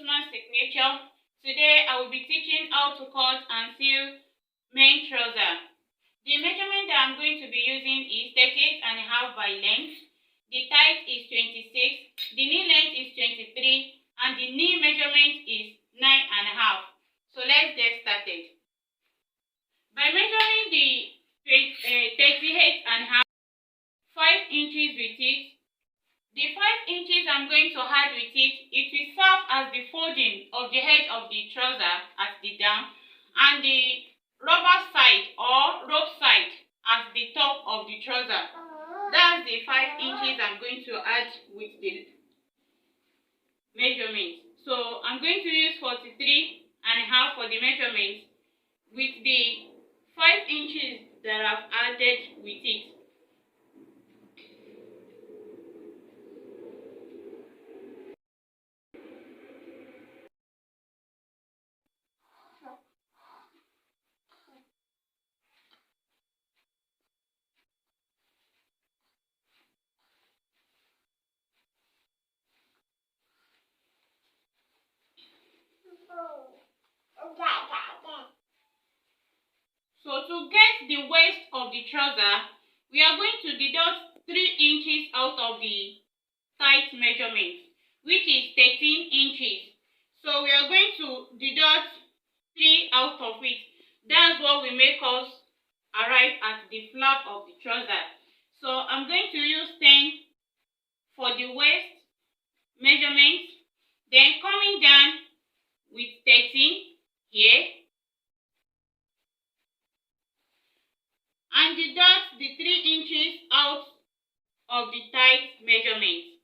Signature. Today I will be teaching how to cut and sew main trouser. The measurement that I'm going to be using is 38.5 by length. The height is 26, the knee length is 23, and the knee measurement is 9.5. So let's get started. By measuring the 38.5, 5 inches with it. The 5 inches I'm going to add with it, it will serve as the folding of the edge of the trouser at the down, and the rubber side or rope side as the top of the trouser. That's the 5 inches I'm going to add with the measurement. So I'm going to use 43.5 for the measurement with the 5 inches that I've added with it. So to get the waist of the trouser, we are going to deduct 3 inches out of the tight measurement, which is 13 inches. So we are going to deduct 3 out of it. That's what will make us arrive at the flap of the trouser. So I'm going to use 10 for the waist measurement, then coming down with 13 here, and deduct the 3 inches out of the tight measurement.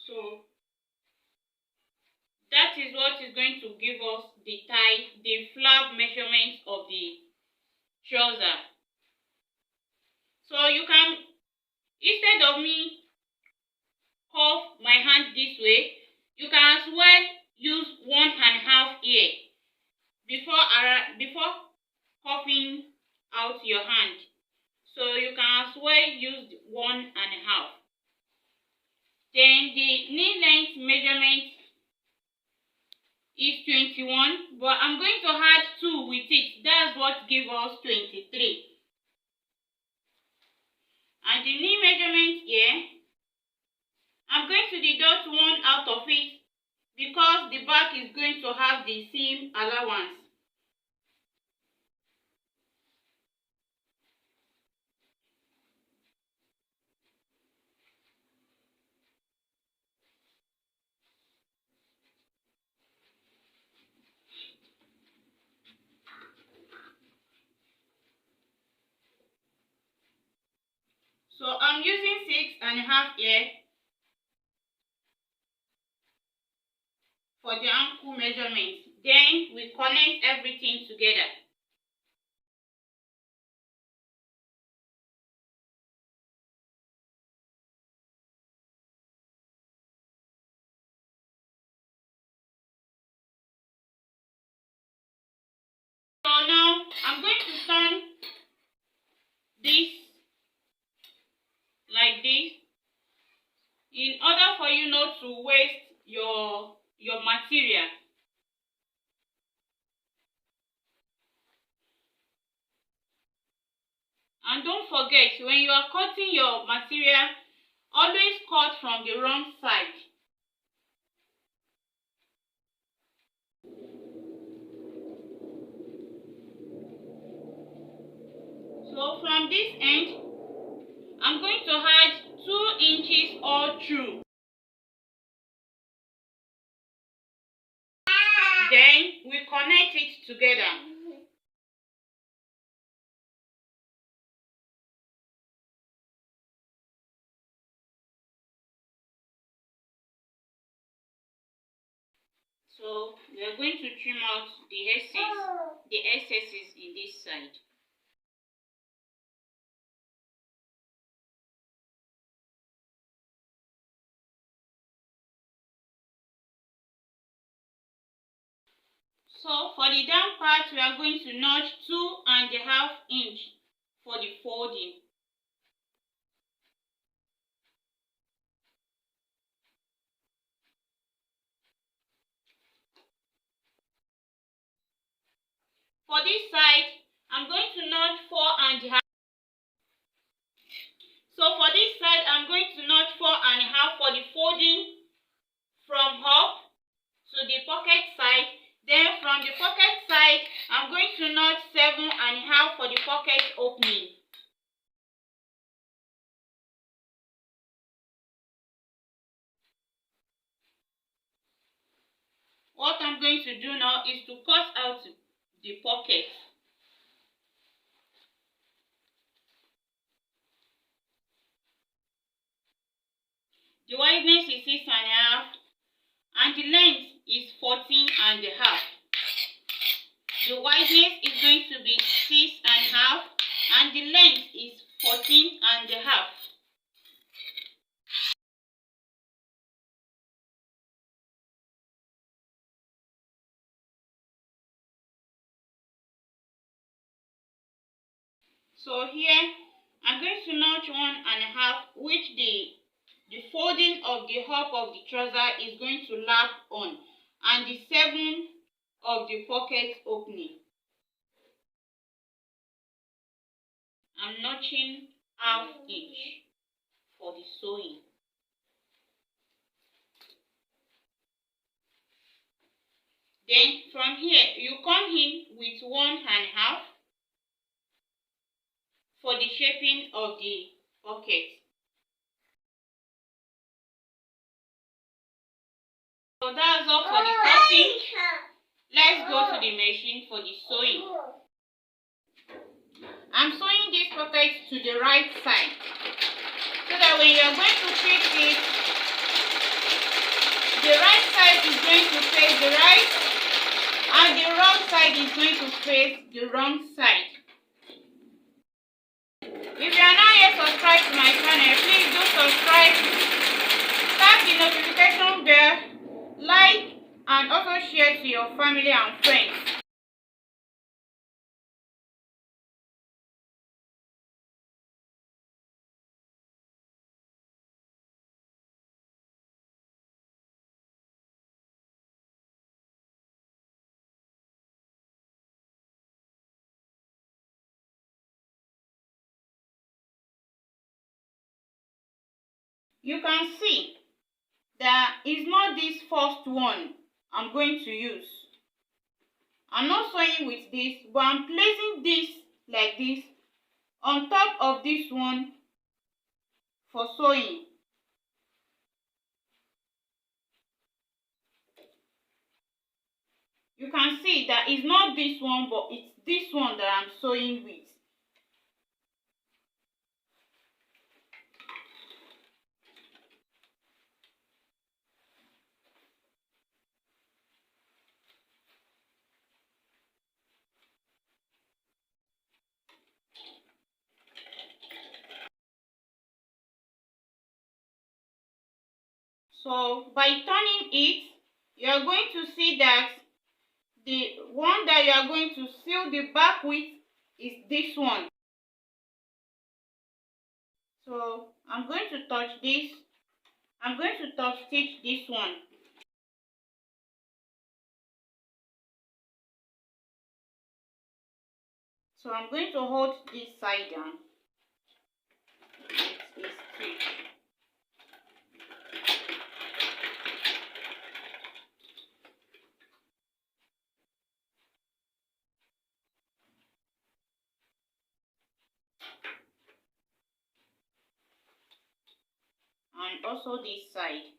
So that is what is going to give us the flap measurement of the trouser. So you can, instead of me cuff my hand this way, you can as well use 1.5 here before cuffing out your hand. So you can as well use 1.5. Then the knee length measurement is 21, but I'm going to add 2 with it. That's what gives us 23. And the knee measurement here, I'm going to deduct 1 out of it because the back is going to have the seam allowance. So I'm using 6.5 here for the ankle measurement. Then we connect everything together. So now I'm going to turn this like this in order for you not to waste your material. And don't forget, when you are cutting your material, always cut from the wrong side. So from this end, I'm going to add 2 inches all through. Then we connect it together. So we are going to trim out the excesses in this side. So for the down part, we are going to notch 2.5 inches for the folding. For this side, I'm going to notch 4.5. So for this side, I'm going to notch 4.5 for the folding from up to the pocket side. Then from the pocket side, I'm going to notch 7.5 for the pocket opening. What I'm going to do now is to cut out the pocket. The wideness is 6.5 and the length is 14.5. The wideness is going to be 6.5 and the length is 14.5. So here I'm going to notch 1.5, which the folding of the up of the trouser is going to lap on, and the 7 of the pocket opening. I'm notching 1/2 inch for the sewing. Then from here you come in with 1.5 for the shaping of the pocket. So that's all for the cutting. Let's go to the machine for the sewing. I'm sewing this pocket to the right side, so that when you are going to fix it, the right side is going to face the right and the wrong side is going to face the wrong side. If you are not yet subscribed to my channel, please do subscribe, tap the notification bell, like, and also share to your family and friends. You can see that it's not this first one I'm going to use. I'm not sewing with this, but I'm placing this like this on top of this one for sewing. You can see that it's not this one, but it's this one that I'm sewing with. So by turning it, you are going to see that the one that you are going to seal the back with is this one. So I'm going to touch this. I'm going to touch stitch this one. So I'm going to hold this side down. It is stitch. And also this side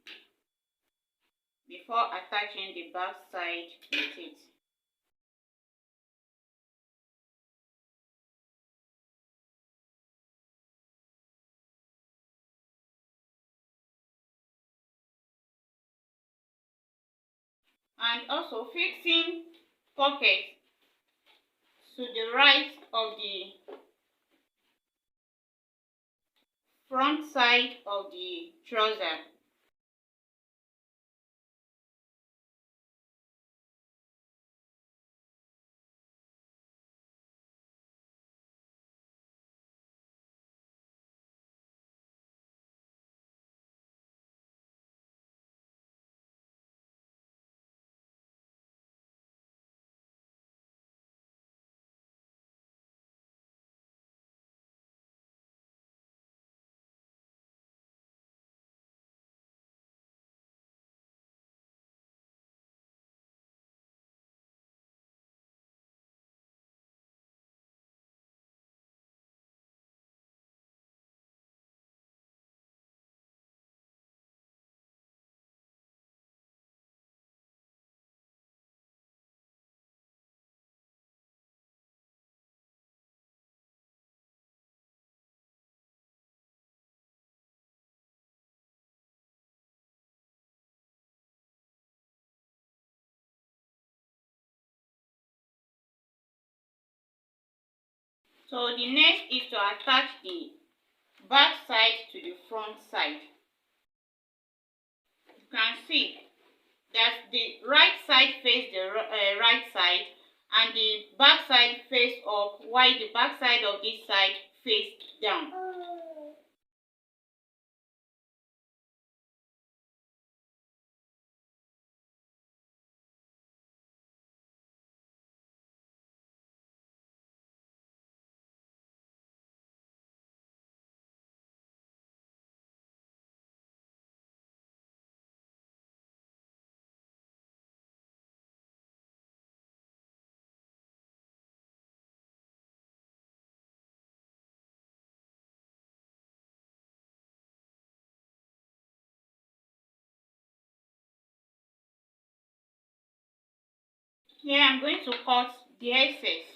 before attaching the back side with it. And also fixing pocket to the right of the front side of the trouser. So the next is to attach the back side to the front side. You can see that the right side face the right side and the back side face up, while the back side of this side face down. Here I'm going to cut the excess.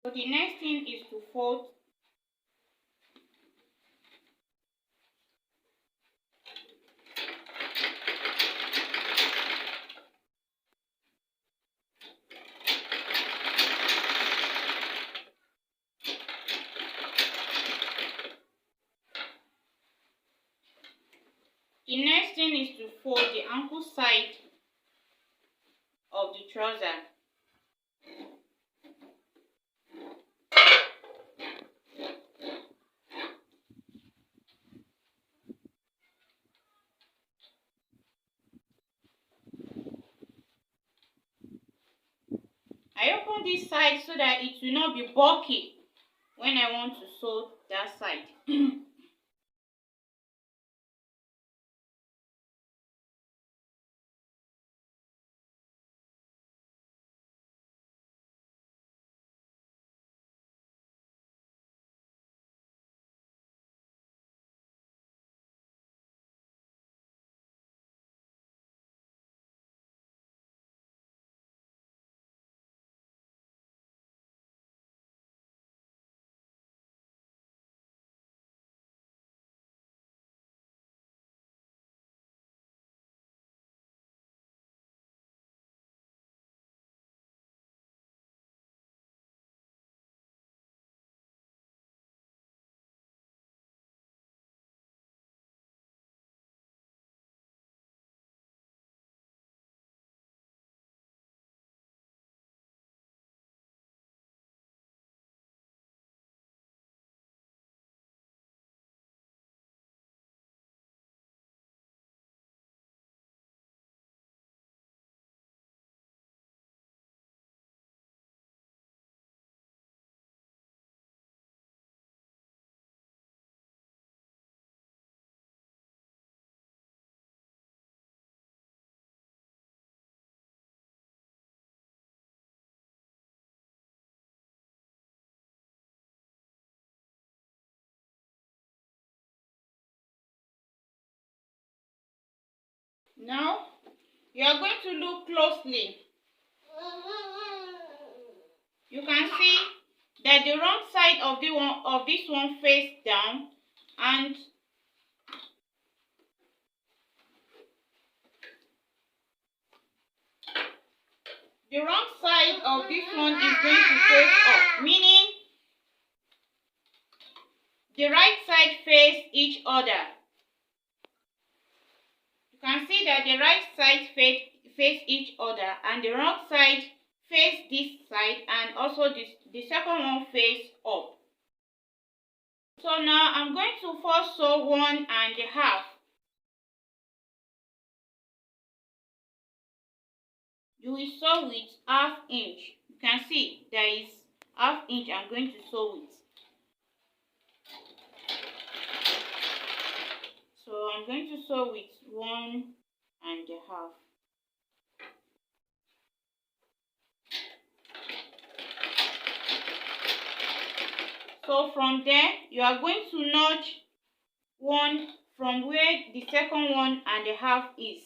So the next thing is to fold. The next thing is to fold the ankle side of the trouser. I open this side so that it will not be bulky when I want to sew that side. Now you are going to look closely. You can see that the wrong side of this one face down, and the wrong side of this one is going to face up, meaning the right side face each other. You can see that the right side face each other and the wrong side face this side, and also the second one face up. So now I'm going to first sew 1 1/2. You will sew with 1/2 inch. You can see there is 1/2 inch I'm going to sew with. I'm going to sew with 1.5. So from there, you are going to notch one from where the second 1.5 is.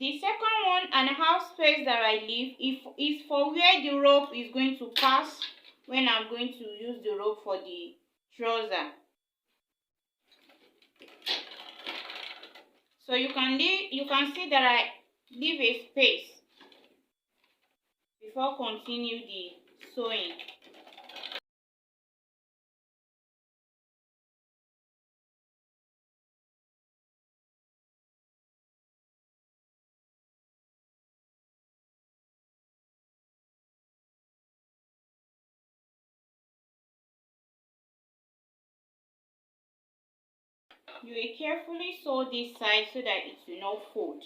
The second 1.5 space that I leave is for where the rope is going to pass when I'm going to use the rope for the trouser. So you can see that I leave a space before continue the sewing. You will carefully sew this side so that it will not fold.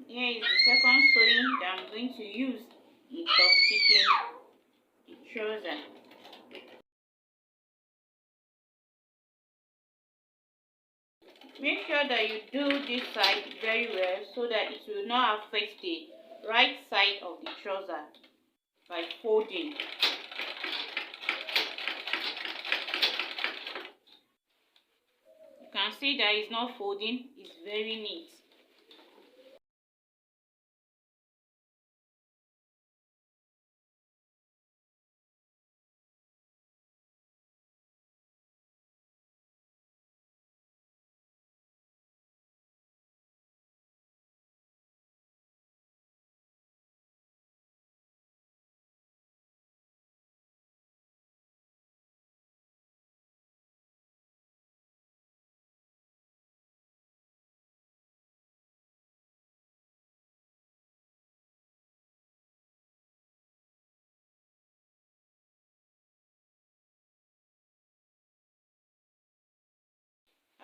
Here is the second sewing that I'm going to use in top stitching the trouser. Make sure that you do this side very well so that it will not affect the right side of the trouser by folding. You can see that it's not folding, it's very neat.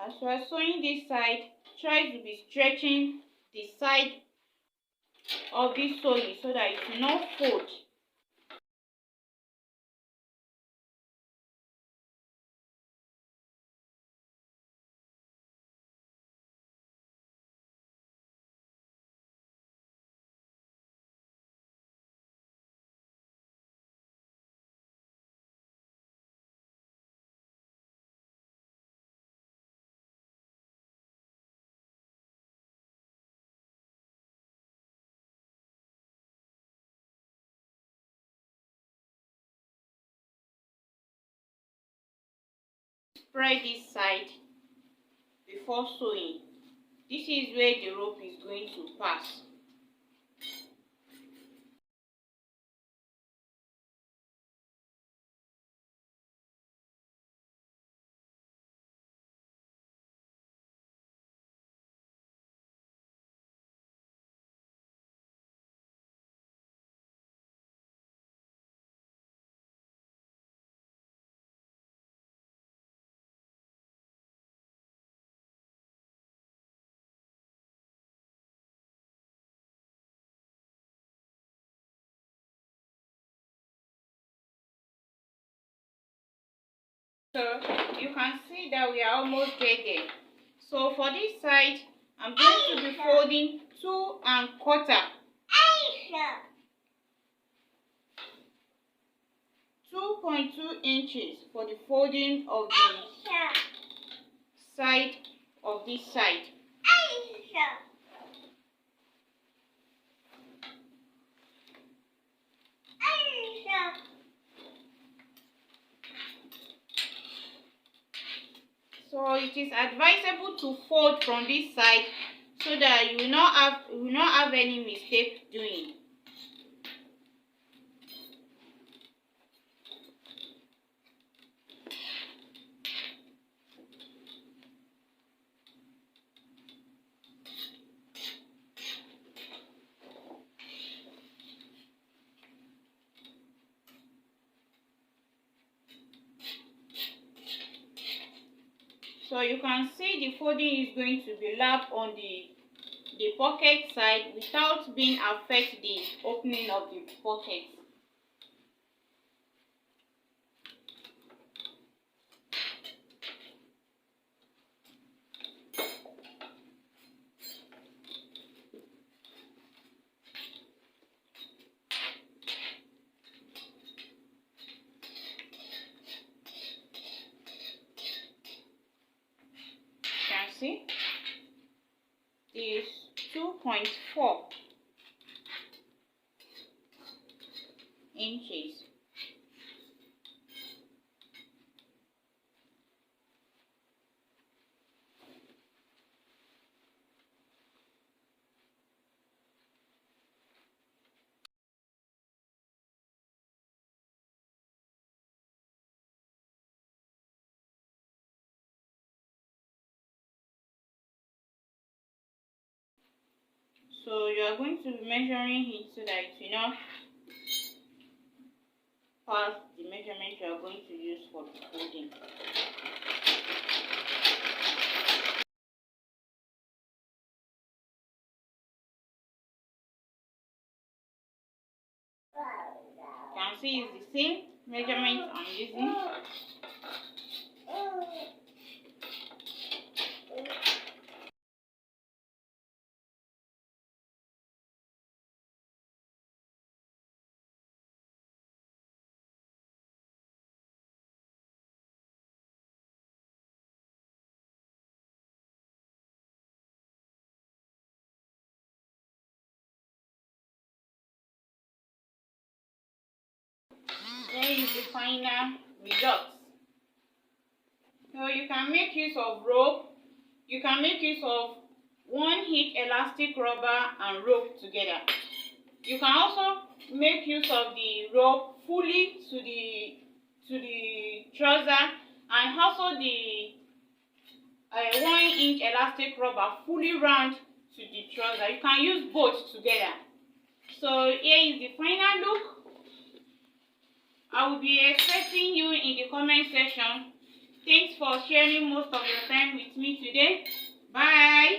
As you are sewing this side, try to be stretching the side of this sewing so that it will not fold. Spread this side before sewing. This is where the rope is going to pass. So you can see that we are almost there. So for this side, I'm going to be folding 2.25. 2.2 inches for the folding of the side of this side. So it is advisable to fold from this side so that you will not have any mistake doing. So you can see the folding is going to be lap on the pocket side without being affect the opening of the pocket. See, is 2.4 inches. So you are going to be measuring it so that it will not pass the measurement you are going to use for the folding. You can see it's the same measurement I'm using. There is the final result. So you can make use of rope. You can make use of 1 inch elastic rubber and rope together. You can also make use of the rope fully to the trouser, and also the 1 inch elastic rubber fully round to the trouser. You can use both together. So here is the final look. I will be expecting you in the comment section. Thanks for sharing most of your time with me today. Bye.